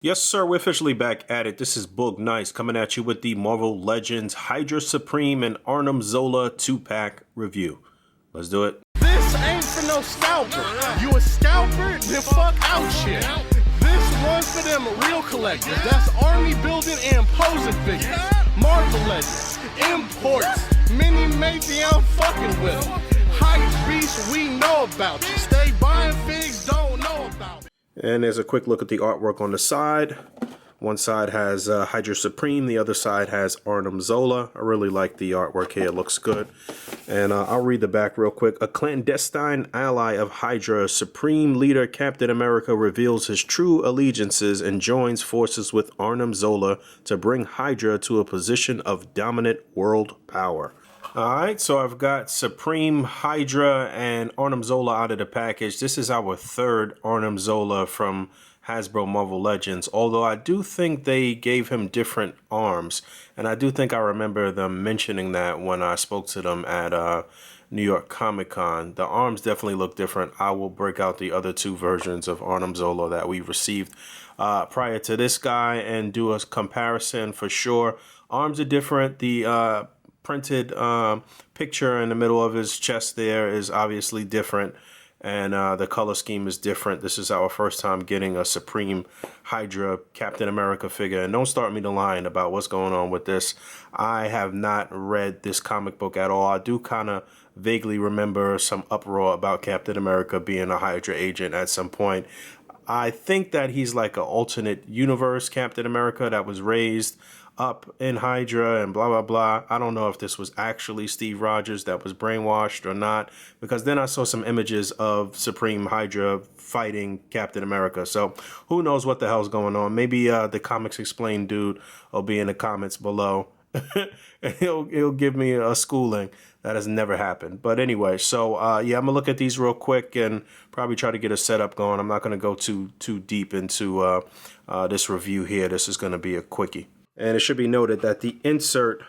Yes, sir, we're officially back at it. This is Boog Nice coming at you with the Marvel Legends Hydra Supreme and Arnim Zola 2-pack review. Let's do it. This ain't for no scalper. You a scalper? Then fuck out shit. This one's for them real collectors. That's army building and posing figures. Marvel Legends, imports, mini matey, I'm fucking with them. Hype beast, we know about you. Stay buying figs, don't know about it. And there's a quick look at the artwork on the side. One side has Hydra Supreme, the other side has Arnim Zola. I really like the artwork here, it looks good. And I'll read the back real quick. A clandestine ally of Hydra, Supreme Leader Captain America reveals his true allegiances and joins forces with Arnim Zola to bring Hydra to a position of dominant world power. Alright, so I've got Supreme, Hydra, and Arnim Zola out of the package. This is our third Arnim Zola from Hasbro Marvel Legends, although I do think they gave him different arms, and I do think I remember them mentioning that when I spoke to them at New York Comic Con. The arms definitely look different. I will break out the other two versions of Arnim Zola that we received prior to this guy and do a comparison for sure. Arms are different. The printed picture in the middle of his chest there is obviously different, and the color scheme is different. This is our first time getting a Supreme Hydra Captain America figure, and don't start me to lying about what's going on with this. I have not read this comic book at all. I do kind of vaguely remember some uproar about Captain America being a Hydra agent at some point. I think that he's like an alternate universe Captain America that was raised up in Hydra and blah, blah, blah. I don't know if this was actually Steve Rogers that was brainwashed or not, because then I saw some images of Supreme Hydra fighting Captain America. So who knows what the hell's going on. Maybe the Comics Explained dude will be in the comments below. And he'll give me a schooling. That has never happened. But anyway, so yeah, I'm gonna look at these real quick and probably try to get a setup going. I'm not gonna go too deep into this review here. This is gonna be a quickie. And it should be noted that the insert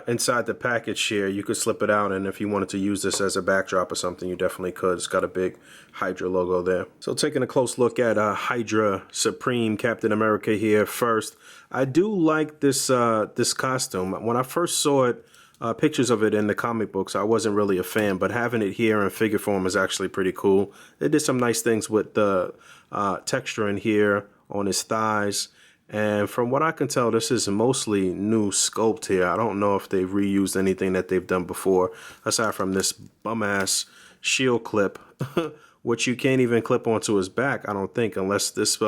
inside the package here, you could slip it out, and if you wanted to use this as a backdrop or something, you definitely could. It's got a big Hydra logo there. So taking a close look at Hydra Supreme Captain America here first. I do like this this costume. When I first saw it, pictures of it in the comic books, I wasn't really a fan, but having it here in figure form is actually pretty cool. They did some nice things with the texture in here on his thighs. And from what I can tell, this is mostly new sculpt here. I don't know if they've reused anything that they've done before, aside from this bum-ass shield clip, which you can't even clip onto his back, I don't think, unless this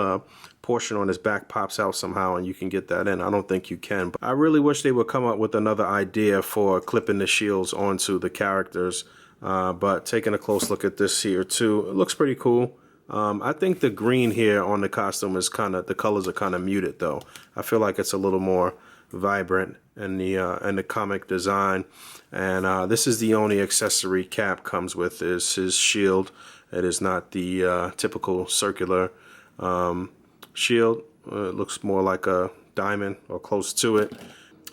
portion on his back pops out somehow and you can get that in. I don't think you can. But I really wish they would come up with another idea for clipping the shields onto the characters. But taking a close look at this here too, it looks pretty cool. I think the green here on the costume is the colors are kind of muted though. I feel like it's a little more vibrant in the comic design. And this is the only accessory Cap comes with, is his shield. It is not the typical circular shield. It looks more like a diamond or close to it.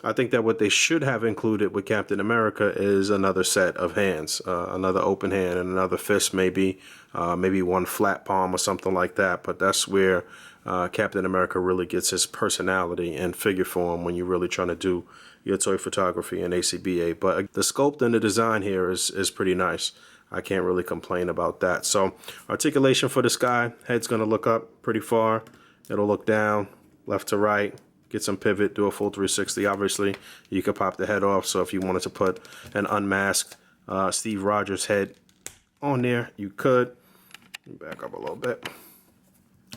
I think that what they should have included with Captain America is another set of hands, another open hand and another fist, maybe one flat palm or something like that. But that's where Captain America really gets his personality in figure form when you're really trying to do your toy photography in A.C.B.A. But the sculpt and the design here is pretty nice. I can't really complain about that. So articulation for this guy, head's going to look up pretty far. It'll look down, left to right. Get some pivot, do a full 360. Obviously, you could pop the head off. So if you wanted to put an unmasked Steve Rogers head on there, you could. Back up a little bit.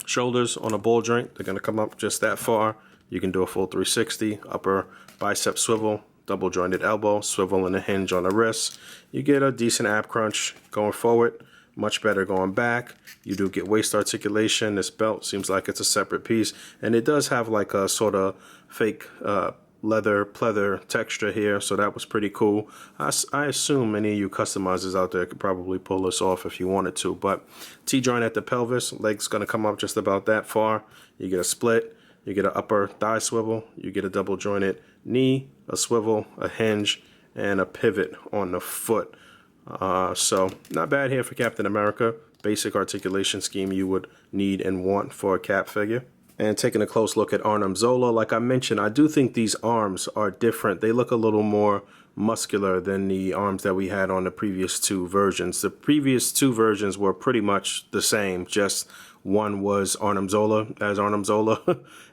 Shoulders on a ball joint, they're going to come up just that far. You can do a full 360. Upper bicep swivel, double jointed elbow, swivel and a hinge on the wrist. You get a decent ab crunch going forward. Much better going back. You do get waist articulation. This belt seems like it's a separate piece, and it does have like a sort of fake leather pleather texture here, so that was pretty cool. I assume any of you customizers out there could probably pull this off if you wanted to, but T-joint at the pelvis, legs gonna come up just about that far. You get a split, you get an upper thigh swivel, you get a double jointed knee, a swivel, a hinge, and a pivot on the foot. So not bad here for Captain America. Basic articulation scheme you would need and want for a Cap figure. And taking a close look at Arnim Zola, like I mentioned, I do think these arms are different. They look a little more muscular than the arms that we had on the previous two versions. The previous two versions were pretty much the same, just one was Arnim Zola as Arnim Zola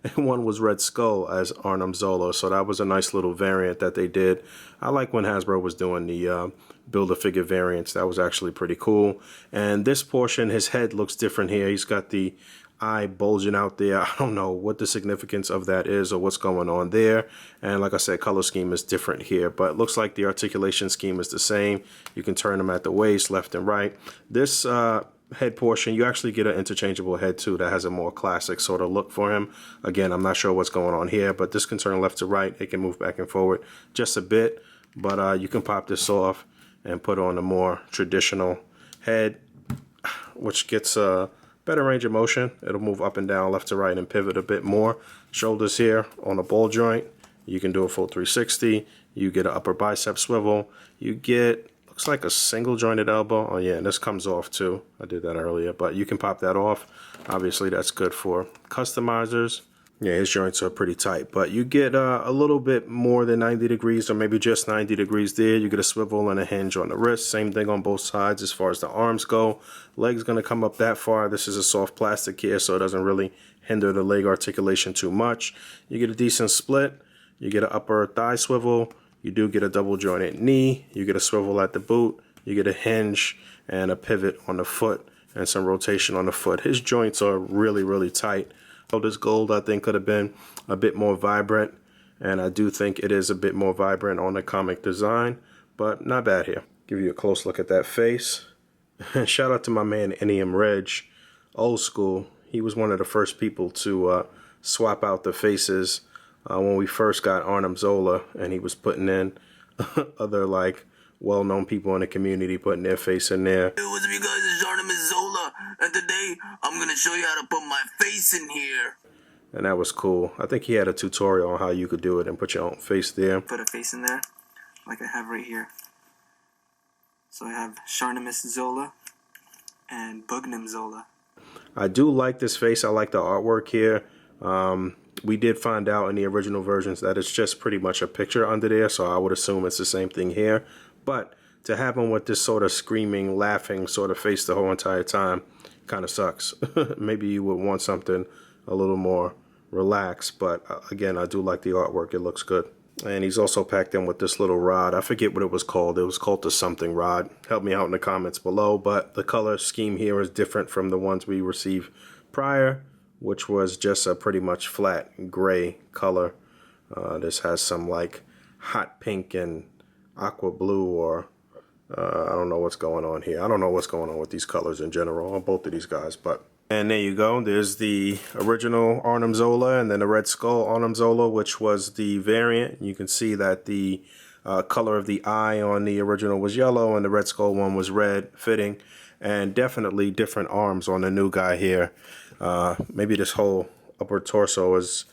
and one was Red Skull as Arnim Zola. So that was a nice little variant that they did. I like when Hasbro was doing the Build-A-Figure variants. That was actually pretty cool. And this portion, his head looks different here. He's got the eye bulging out there. I don't know what the significance of that is or what's going on there. And like I said, color scheme is different here, but it looks like the articulation scheme is the same. You can turn them at the waist, left and right. This head portion, you actually get an interchangeable head too that has a more classic sort of look for him. Again, I'm not sure what's going on here, but this can turn left to right. It can move back and forward just a bit, but you can pop this off and put on a more traditional head, which gets better range of motion. It'll move up and down, left to right, and pivot a bit more. Shoulders here on a ball joint. You can do a full 360. You get an upper bicep swivel. You get, looks like a single jointed elbow. Oh yeah, and this comes off too. I did that earlier, but you can pop that off. Obviously, that's good for customizers. Yeah, his joints are pretty tight, but you get a little bit more than 90 degrees or maybe just 90 degrees there. You get a swivel and a hinge on the wrist. Same thing on both sides as far as the arms go. Leg's going to come up that far. This is a soft plastic here, so it doesn't really hinder the leg articulation too much. You get a decent split. You get an upper thigh swivel. You do get a double jointed knee. You get a swivel at the boot. You get a hinge and a pivot on the foot and some rotation on the foot. His joints are really, really tight. This gold, I think, could have been a bit more vibrant, and I do think it is a bit more vibrant on the comic design, but not bad here. Give you a close look at that face. Shout out to my man Enium Reg, old school. He was one of the first people to swap out the faces when we first got Arnim Zola, and he was putting in other like well-known people in the community putting their face in there. Hey, what's up, you guys? It's Arnim Zola, and today I'm gonna show you how to put my face in here. And that was cool. I think he had a tutorial on how you could do it and put your own face there. Put a face in there, like I have right here. So I have Sharnimus Zola and Boognim Zola. I do like this face. I like the artwork here. We did find out in the original versions that it's just pretty much a picture under there, so I would assume it's the same thing here. But to have him with this sort of screaming, laughing sort of face the whole entire time kind of sucks. Maybe you would want something a little more relaxed, but again, I do like the artwork. It looks good. And he's also packed in with this little rod. I forget what it was called. It was called the something rod. Help me out in the comments below, but the color scheme here is different from the ones we received prior, which was just a pretty much flat gray color. This has some like hot pink and aqua blue, or I don't know what's going on here. I don't know what's going on with these colors in general on both of these guys, but. And there you go. There's the original Arnim Zola and then the Red Skull Arnim Zola, which was the variant. You can see that the color of the eye on the original was yellow and the Red Skull one was red, fitting, and definitely different arms on the new guy here. Maybe this whole upper torso is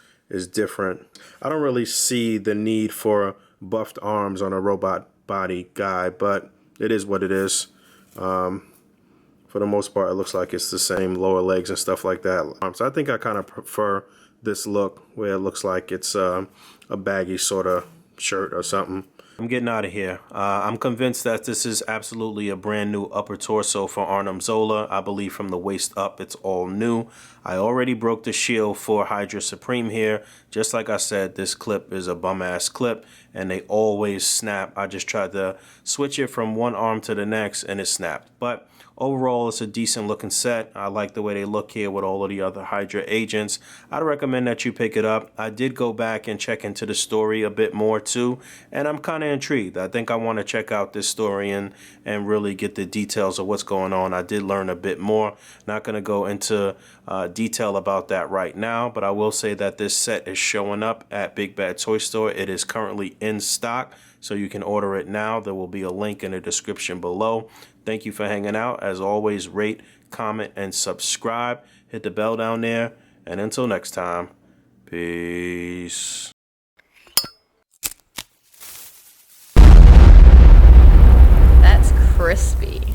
different. I don't really see the need for buffed arms on a robot body guy, but it is what it is. For the most part, it looks like it's the same lower legs and stuff like that. So I think I kind of prefer this look where it looks like it's a baggy sort of shirt or something. I'm getting out of here. I'm convinced that this is absolutely a brand new upper torso for Arnim Zola. I believe from the waist up, it's all new. I already broke the shield for Hydra Supreme here. Just like I said, this clip is a bum-ass clip, and they always snap. I just tried to switch it from one arm to the next, and it snapped. But overall, it's a decent looking set. I like the way they look here with all of the other Hydra agents. I'd recommend that you pick it up. I did go back and check into the story a bit more too, and I'm kind of intrigued. I think I want to check out this story and really get the details of what's going on. I did learn a bit more. Not going to go into detail about that right now, but I will say that this set is showing up at Big Bad Toy Store. It is currently in stock, so you can order it now. There will be a link in the description below. Thank you for hanging out. As always, rate, comment, and subscribe. Hit the bell down there. And until next time, peace. That's crispy.